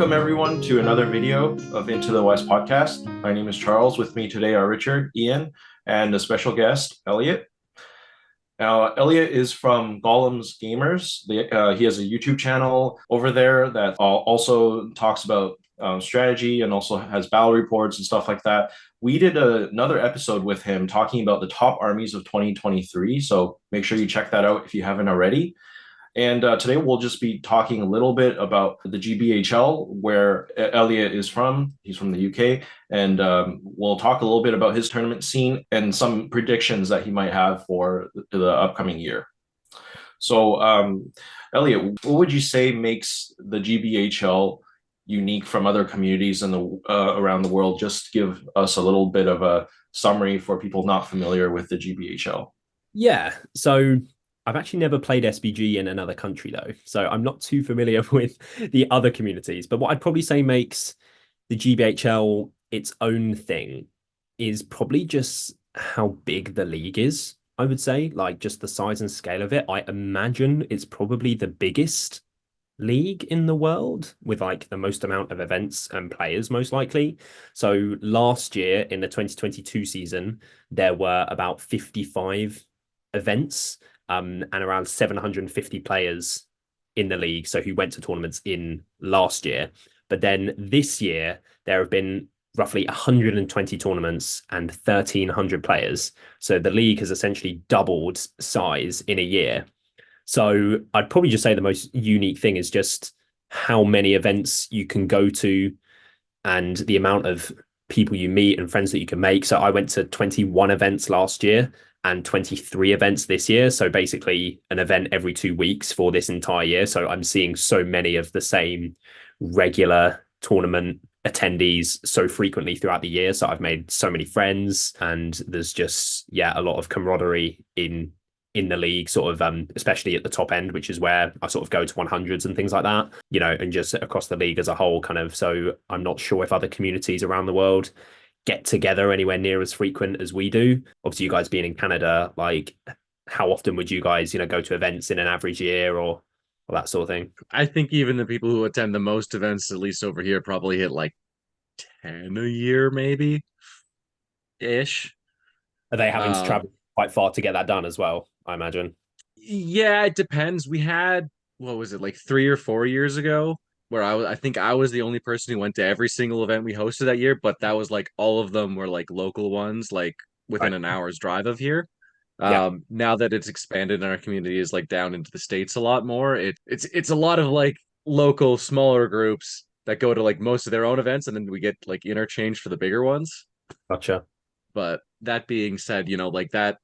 Welcome everyone to another video of Into the West podcast. My name is Charles. With me today are Richard, Ian, and a special guest, Eliott. Now, Eliott is from Gollum's Gamers. He has a YouTube channel over there that also talks about strategy and also has battle reports and stuff like that. We did another episode with him talking about the top armies of 2023. So make sure you check that out if you haven't already. And today we'll just be talking a little bit about the GBHL, where Eliott is from. He's from the UK. And we'll talk a little bit about his tournament scene and some predictions that he might have for the upcoming year. So, Eliott, what would you say makes the GBHL unique from other communities in the around the world? Just give us a little bit of a summary for people not familiar with the GBHL. Yeah, so I've actually never played SBG in another country though, so I'm not too familiar with the other communities. But what I'd probably say makes the GBHL its own thing is probably just how big the league is. I would say, like, just the size and scale of it. I imagine it's probably the biggest league in the world with like the most amount of events and players, most likely. So last year in the 2022 season, there were about 55 events. And around 750 players in the league, so who went to tournaments in last year. But then this year, there have been roughly 120 tournaments and 1,300 players. So the league has essentially doubled size in a year. So I'd probably just say the most unique thing is just how many events you can go to and the amount of people you meet and friends that you can make. So I went to 21 events last year and 23 events this year. So basically an event every 2 weeks for this entire year. So I'm seeing so many of the same regular tournament attendees so frequently throughout the year. So I've made so many friends, and there's just, a lot of camaraderie in the league, sort of, especially at the top end, which is where I sort of go to 100s and things like that, and just across the league as a whole kind of. So I'm not sure if other communities around the world get together anywhere near as frequent as we do. Obviously, you guys being in Canada, like, how often would you guys, go to events in an average year or that sort of thing? I think even the people who attend the most events, at least over here, probably hit like 10 a year, maybe ish. Are they having to Um, travel quite far to get that done as well, I imagine? yeah, it depends. We had, what was it, like 3 or 4 years ago, where I think I was the only person who went to every single event we hosted that year, but that was like all of them were like local ones, like within Right. an hour's drive of here. Yeah. Now that it's expanded and our community is like down into the States a lot more, it's a lot of like local smaller groups that go to like most of their own events, and then we get like interchange for the bigger ones. Gotcha. But that being said, like that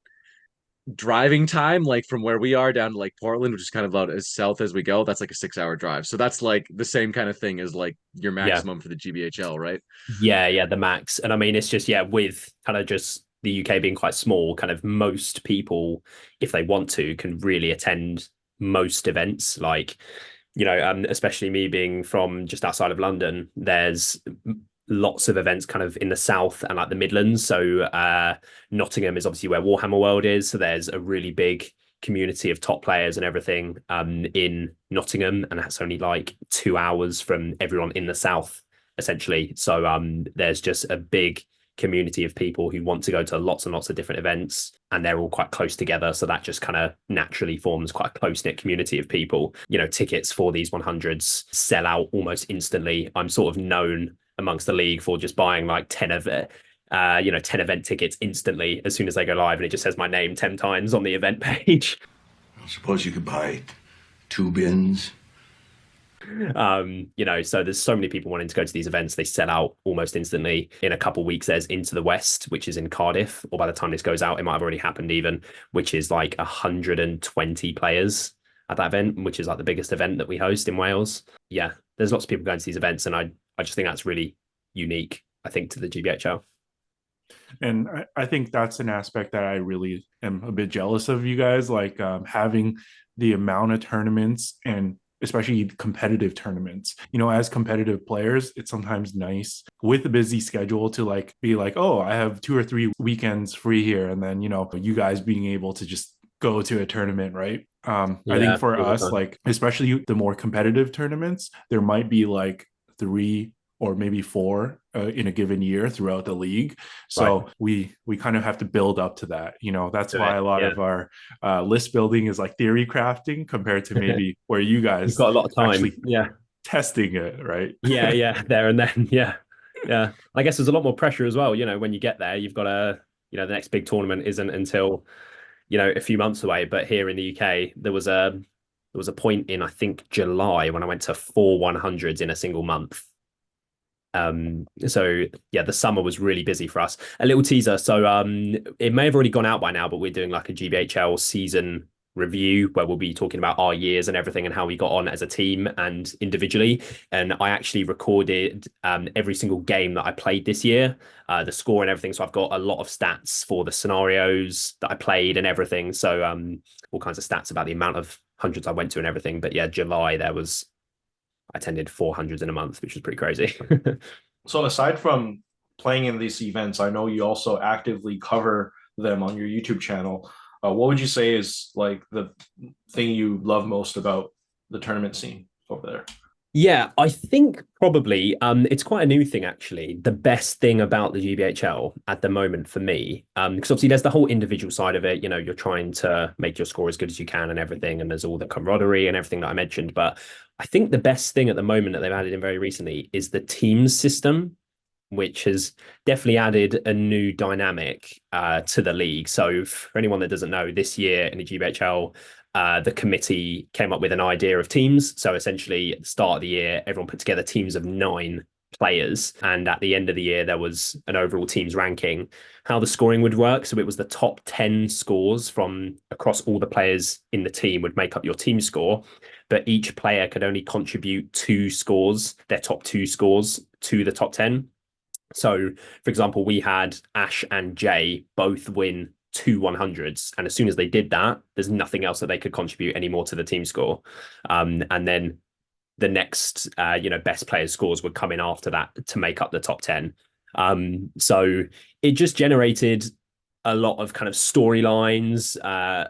driving time, like from where we are down to like Portland, which is kind of about as south as we go, that's like a 6 hour drive. So that's like the same kind of thing as like your Yeah. maximum for the GBHL, right? Yeah, the max. And I mean, it's just, with kind of just the UK being quite small, kind of most people, if they want to, can really attend most events. Like, especially me being from just outside of London, there's lots of events kind of in the south and like the Midlands. So Nottingham is obviously where Warhammer World is. So there's a really big community of top players and everything in Nottingham, and that's only like 2 hours from everyone in the south, essentially. So there's just a big community of people who want to go to lots and lots of different events, and they're all quite close together. So that just kind of naturally forms quite a close-knit community of people. Tickets for these 100s sell out almost instantly. I'm sort of known amongst the league for just buying like 10 of it. 10 event tickets instantly as soon as they go live, and it just says my name 10 times on the event page. I suppose you could buy 2 bins. So there's so many people wanting to go to these events. They sell out almost instantly. In a couple of weeks, there's Into the West, which is in Cardiff, or by the time this goes out, it might have already happened even, which is like 120 players at that event, which is like the biggest event that we host in Wales. Yeah, there's lots of people going to these events, and I just think that's really unique, I think, to the GBHL. And I think that's an aspect that I really am a bit jealous of you guys, like having the amount of tournaments, and especially competitive tournaments. As competitive players, it's sometimes nice with a busy schedule to like be like, oh, I have 2 or 3 weekends free here. And then, you guys being able to just go to a tournament, right? I think for us, like, especially the more competitive tournaments, there might be like 3 or maybe 4 in a given year throughout the league. So Right. we kind of have to build up to that. That's Do why it. a lot Yeah. of our list building is like theory crafting compared to maybe where you You've guys got a lot of time. actually Yeah. testing it, right? Yeah. There and then. Yeah. Yeah. I guess there's a lot more pressure as well. When you get there, you've got the next big tournament isn't until, a few months away. But here in the UK, there was a point in, I think, July when I went to 4 100s in a single month. So yeah, the summer was really busy for us. A little teaser. So it may have already gone out by now, but we're doing like a GBHL season review where we'll be talking about our years and everything and how we got on as a team and individually. And I actually recorded every single game that I played this year, the score and everything. So I've got a lot of stats for the scenarios that I played and everything. So all kinds of stats about the amount of hundreds I went to and everything. But yeah, July I attended 400s in a month, which was pretty crazy. So aside from playing in these events, I know you also actively cover them on your YouTube channel. What would you say is like the thing you love most about the tournament scene over there? Yeah, I think probably it's quite a new thing actually. The best thing about the GBHL at the moment for me, because obviously there's the whole individual side of it. You're trying to make your score as good as you can and everything, and there's all the camaraderie and everything that I mentioned. But I think the best thing at the moment that they've added in very recently is the teams system, which has definitely added a new dynamic to the league. So for anyone that doesn't know, this year in the GBHL, the committee came up with an idea of teams. So essentially, at the start of the year, everyone put together teams of 9 players. And at the end of the year, there was an overall teams ranking, how the scoring would work. So it was the top 10 scores from across all the players in the team would make up your team score. But each player could only contribute 2 scores, their top 2 scores, to the top 10. So, for example, we had Ash and Jay both win 2 100s. And as soon as they did that, there's nothing else that they could contribute anymore to the team score. And then the next, best players' scores would come in after that to make up the top 10. So it just generated a lot of kind of storylines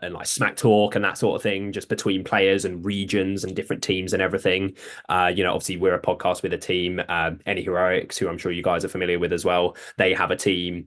and like smack talk and that sort of thing just between players and regions and different teams and everything. Obviously we're a podcast with a team, Any Heroics, who I'm sure you guys are familiar with as well. They have a team.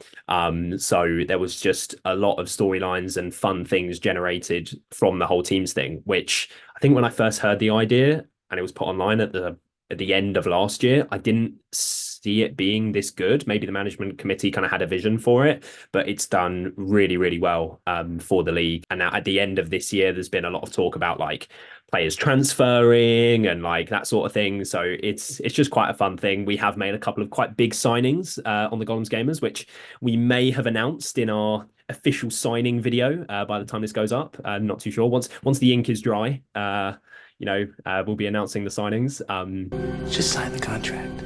So there was just a lot of storylines and fun things generated from the whole teams thing, which I think when I first heard the idea and it was put online at the end of last year, I didn't see it being this good. Maybe the management committee kind of had a vision for it, but it's done really, really well for the league. And now at the end of this year, there's been a lot of talk about like players transferring and like that sort of thing. So it's just quite a fun thing. We have made a couple of quite big signings on the Gollum Gamers, which we may have announced in our official signing video by the time this goes up. I'm not too sure. Once the ink is dry, we'll be announcing the signings. Just sign the contract.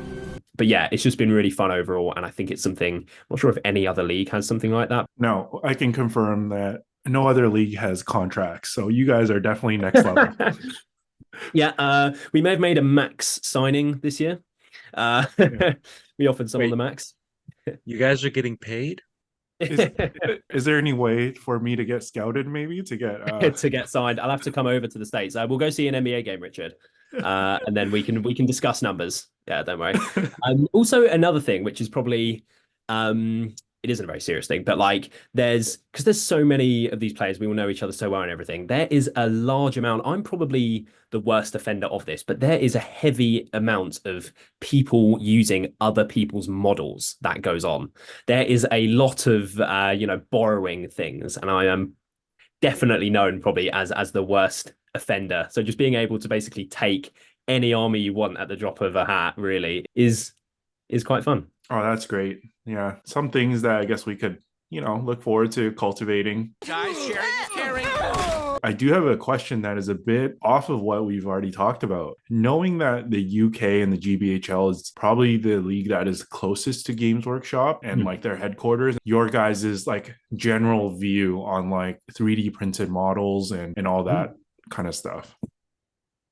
But yeah, it's just been really fun overall. And I think it's something, I'm not sure if any other league has something like that. No, I can confirm that no other league has contracts. So you guys are definitely next level. Yeah, we may have made a max signing this year. We offered someone the max. You guys are getting paid? Is there any way for me to get scouted, maybe to get to get signed? I'll have to come over to the States. We'll go see an NBA game, Richard, and then we can discuss numbers. Yeah, don't worry. Also, another thing, which is probably it isn't a very serious thing, but like because there's so many of these players, we all know each other so well and everything. There is a large amount. I'm probably the worst offender of this, but there is a heavy amount of people using other people's models that goes on. There is a lot of borrowing things, and I am definitely known probably as the worst offender. So just being able to basically take any army you want at the drop of a hat really is quite fun. Oh, that's great. Yeah. Some things that I guess we could, look forward to cultivating. Guys, sharing is caring. I do have a question that is a bit off of what we've already talked about. Knowing that the UK and the GBHL is probably the league that is closest to Games Workshop and like their headquarters, your guys' like general view on like 3D printed models and all that kind of stuff.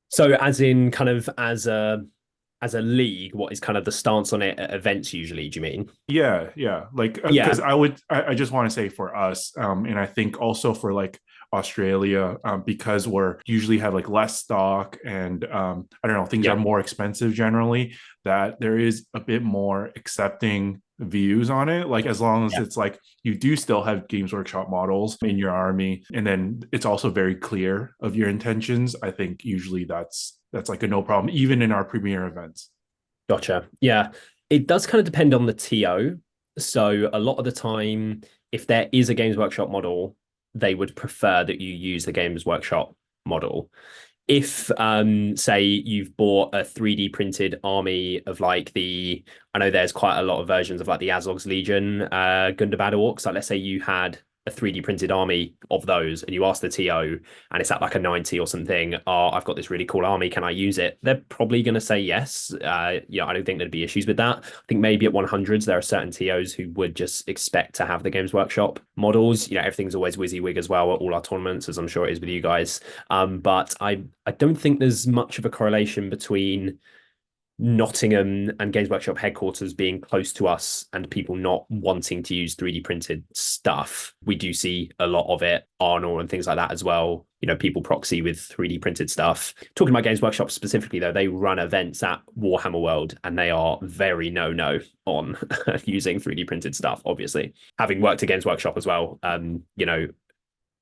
So as in kind of as a league, what is kind of the stance on it at events usually, do you mean? Yeah. Like, because I just want to say for us, and I think also for like Australia, because we're usually have like less stock and I don't know, things are more expensive generally, that there is a bit more accepting views on it. Like as long as it's like you do still have Games Workshop models in your army, and then it's also very clear of your intentions, I think usually that's like a no problem, even in our premier events. Gotcha. Yeah. It does kind of depend on the TO. So a lot of the time, if there is a Games Workshop model, they would prefer that you use the Games Workshop model. If say you've bought a 3D printed army of like I know there's quite a lot of versions of like the Azog's Legion Gundam Battle Orcs. Like let's say you had a 3D printed army of those and you ask the TO and it's at like a 90 or something, I've got this really cool army, can I use it? They're probably going to say yes. I don't think there'd be issues with that. I think maybe at 100s there are certain TOs who would just expect to have the Games Workshop models. Everything's always WYSIWYG as well at all our tournaments, as I'm sure it is with you guys. But I don't think there's much of a correlation between Nottingham and Games Workshop headquarters being close to us and people not wanting to use 3D printed stuff. We do see a lot of it, Arnor and things like that as well. People proxy with 3D printed stuff. Talking about Games Workshop specifically, though, they run events at Warhammer World and they are very no on using 3D printed stuff, obviously. Having worked at Games Workshop as well,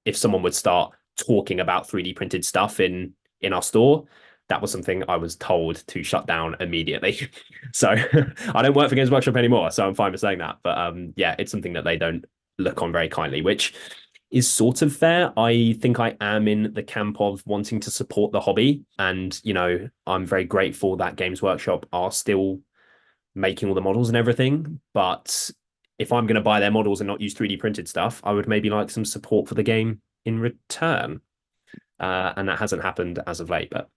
if someone would start talking about 3D printed stuff in our store, that was something I was told to shut down immediately. So I don't work for Games Workshop anymore, so I'm fine with saying that. But it's something that they don't look on very kindly, which is sort of fair. I think I am in the camp of wanting to support the hobby. And, I'm very grateful that Games Workshop are still making all the models and everything. But if I'm going to buy their models and not use 3D printed stuff, I would maybe like some support for the game in return. And that hasn't happened as of late, but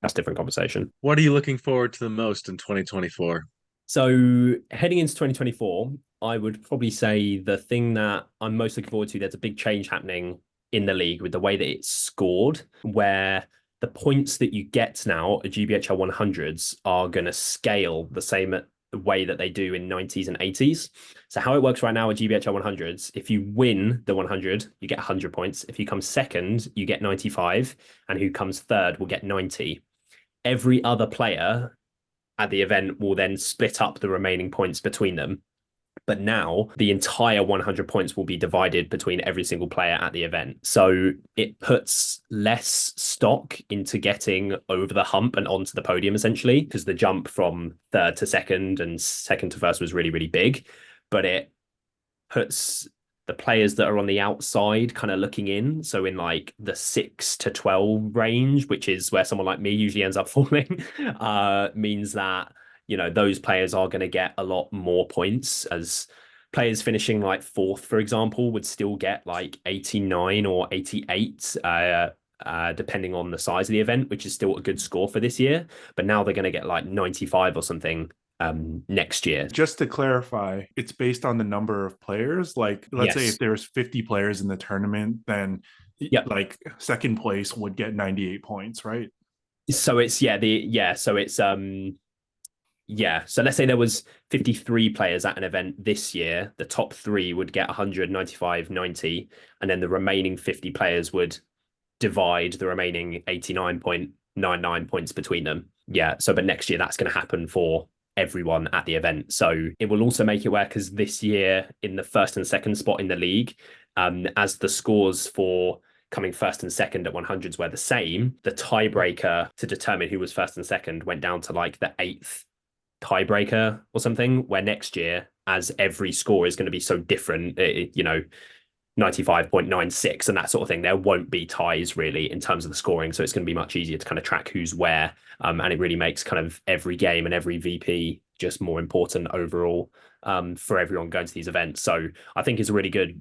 that's a different conversation. What are you looking forward to the most in 2024? So heading into 2024, I would probably say the thing that I'm most looking forward to, there's a big change happening in the league with the way that it's scored, where the points that you get now at GBHL 100s are going to scale the same way that they do in 90s and 80s. So how it works right now at GBHL 100s, if you win the 100, you get 100 points. If you come second, you get 95, and who comes third will get 90. Every other player at the event will then split up the remaining points between them. But now the entire 100 points will be divided between every single player at the event. So it puts less stock into getting over the hump and onto the podium, essentially, because the jump from third to second and second to first was really, really big. But it puts the players that are on the outside kind of looking in. So in like the 6 to 12 range, which is where someone like me usually ends up falling, means that those players are going to get a lot more points, as players finishing like fourth, for example, would still get like 89 or 88, depending on the size of the event, which is still a good score for this year. But now they're going to get like 95 or something next year. Just to clarify, it's based on the number of players. Like, let's say if there's 50 players in the tournament, then like second place would get 98 points, right? So it's so let's say there was 53 players at an event this year. The top three would get 100, 95, 90, and then the remaining 50 players would divide the remaining 89.99 points between them. But next year that's going to happen for everyone at the event. So it will also make it where, because this year in the first and second spot in the league, as the scores for coming first and second at 100s were the same, the tiebreaker to determine who was first and second went down to like the 8th tiebreaker or something, where next year, as every score is going to be so different, 95.96 and that sort of thing, there won't be ties really in terms of the scoring. So it's going to be much easier to kind of track who's where. And it really makes kind of every game and every VP just more important overall for everyone going to these events. So I think it's a really good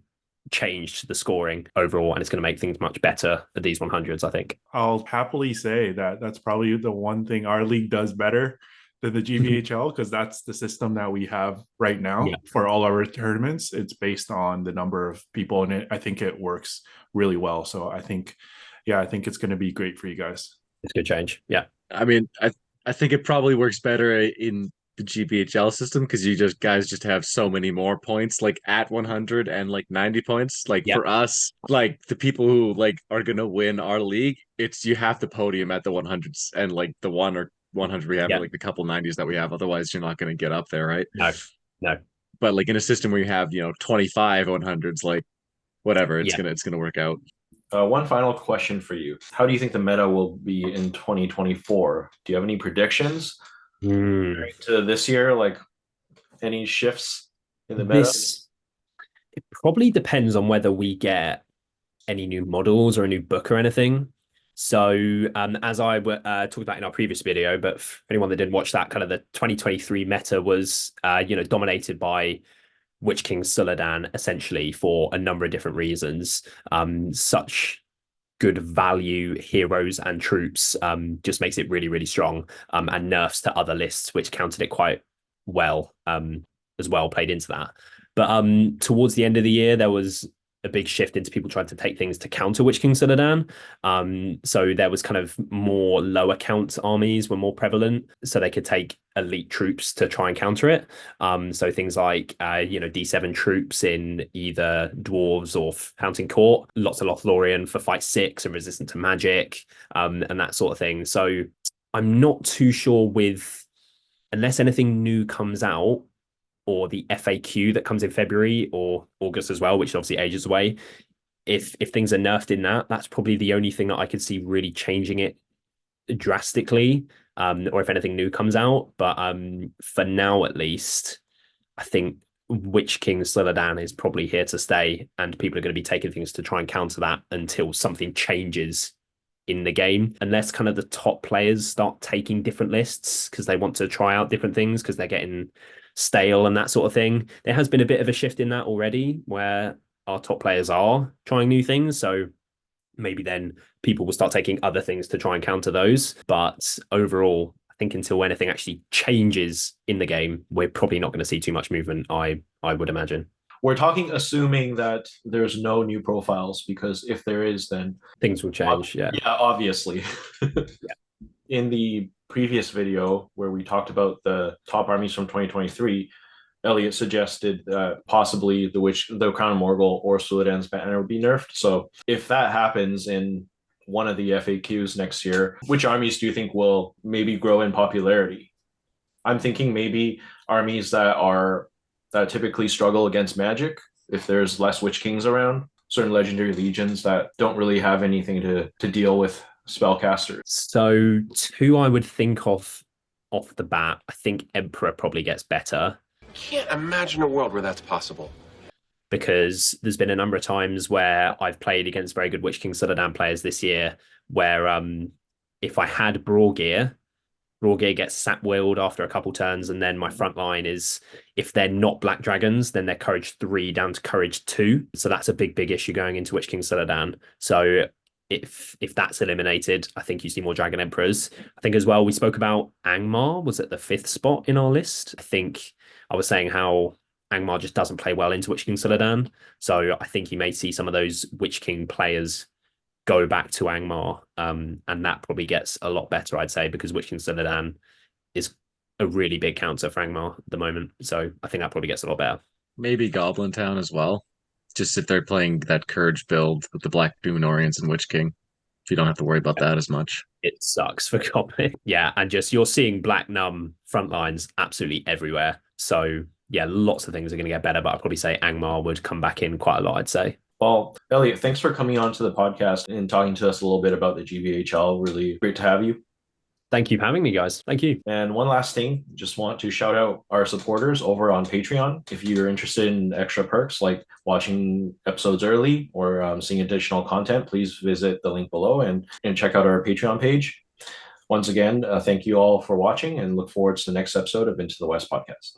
change to the scoring overall, and it's going to make things much better at these 100s, I think. I'll happily say that that's probably the one thing our league does better than the GBHL, because that's the system that we have right now for all our tournaments. It's based on the number of people, and I think it works really well. So I think it's going to be great for you guys. It's a good change. Yeah. I mean, I think it probably works better in the GBHL system because you guys just have so many more points like at 100 and like 90 points. Like Yep. for us, like the people who like are gonna win our league, it's you have to podium at the 100s and like the 100 we have, or Yep. like the couple 90s that we have. Otherwise, you're not gonna get up there, right? No. But like in a system where you have 25 100s, like whatever, Yeah. it's gonna work out. One final question for you. How do you think the meta will be in 2024? Do you have any predictions to this year? Like any shifts in the meta? It probably depends on whether we get any new models or a new book or anything. So as I talked about in our previous video, but for anyone that didn't watch that, kind of the 2023 meta was dominated by Witch King Suladan essentially for a number of different reasons. Such good value heroes and troops just makes it really, really strong, and nerfs to other lists which countered it quite well as well played into that. But towards the end of the year, there was a big shift into people trying to take things to counter Witch King Suladan. So there was kind of more lower count armies were more prevalent, so they could take elite troops to try and counter it. So things like D7 troops in either dwarves or Fountain Court, lots of Lothlorien for fight 6 and resistant to magic, and that sort of thing. So I'm not too sure unless anything new comes out, or the FAQ that comes in February or August as well, which is obviously ages away. If things are nerfed in that's probably the only thing that I could see really changing it drastically, or if anything new comes out. But for now, at least, I think Witch King Slilladan is probably here to stay, and people are going to be taking things to try and counter that until something changes in the game, unless kind of the top players start taking different lists because they want to try out different things because they're getting stale and that sort of thing. There has been a bit of a shift in that already where our top players are trying new things. So maybe then people will start taking other things to try and counter those. But overall, I think until anything actually changes in the game, we're probably not going to see too much movement, I would imagine. We're talking assuming that there's no new profiles, because if there is, then things will change. Yeah, obviously. Yeah. In the previous video where we talked about the top armies from 2023, Eliott suggested that possibly the Crown of Morgul or Suladan's banner would be nerfed. So if that happens in one of the FAQs next year, which armies do you think will maybe grow in popularity? I'm thinking maybe armies that typically struggle against magic, if there's less Witch Kings around, certain legendary legions that don't really have anything to deal with spellcasters. So 2 I would think of off the bat, I think Emperor probably gets better. Can't imagine a world where that's possible. Because there's been a number of times where I've played against very good Witch King Suladan players this year where if I had Brawgear gets sap-willed after a couple turns, and then my front line is, if they're not Black Dragons, then they're Courage 3 down to Courage 2. So that's a big issue going into Witch King Suladan. So if that's eliminated, I think you see more Dragon Emperors. I think as well, we spoke about Angmar was at the 5th spot in our list. I think I was saying how Angmar just doesn't play well into Witch King Suladan. So I think you may see some of those Witch King players go back to Angmar, and that probably gets a lot better, I'd say, because Witch King Suladan is a really big counter for Angmar at the moment. So I think that probably gets a lot better. Maybe Goblin Town as well. Just if they're playing that Courage build with the Black Númenóreans and Witch King, if you don't have to worry about that as much. It sucks for Goblin. Yeah, and just you're seeing Black Num front lines absolutely everywhere. So yeah, lots of things are going to get better, but I'd probably say Angmar would come back in quite a lot, I'd say. Well, Eliott, thanks for coming on to the podcast and talking to us a little bit about the GBHL. Really great to have you. Thank you for having me, guys. Thank you. And one last thing, just want to shout out our supporters over on Patreon. If you're interested in extra perks like watching episodes early or seeing additional content, please visit the link below and check out our Patreon page. Once again, thank you all for watching, and look forward to the next episode of Into the West podcast.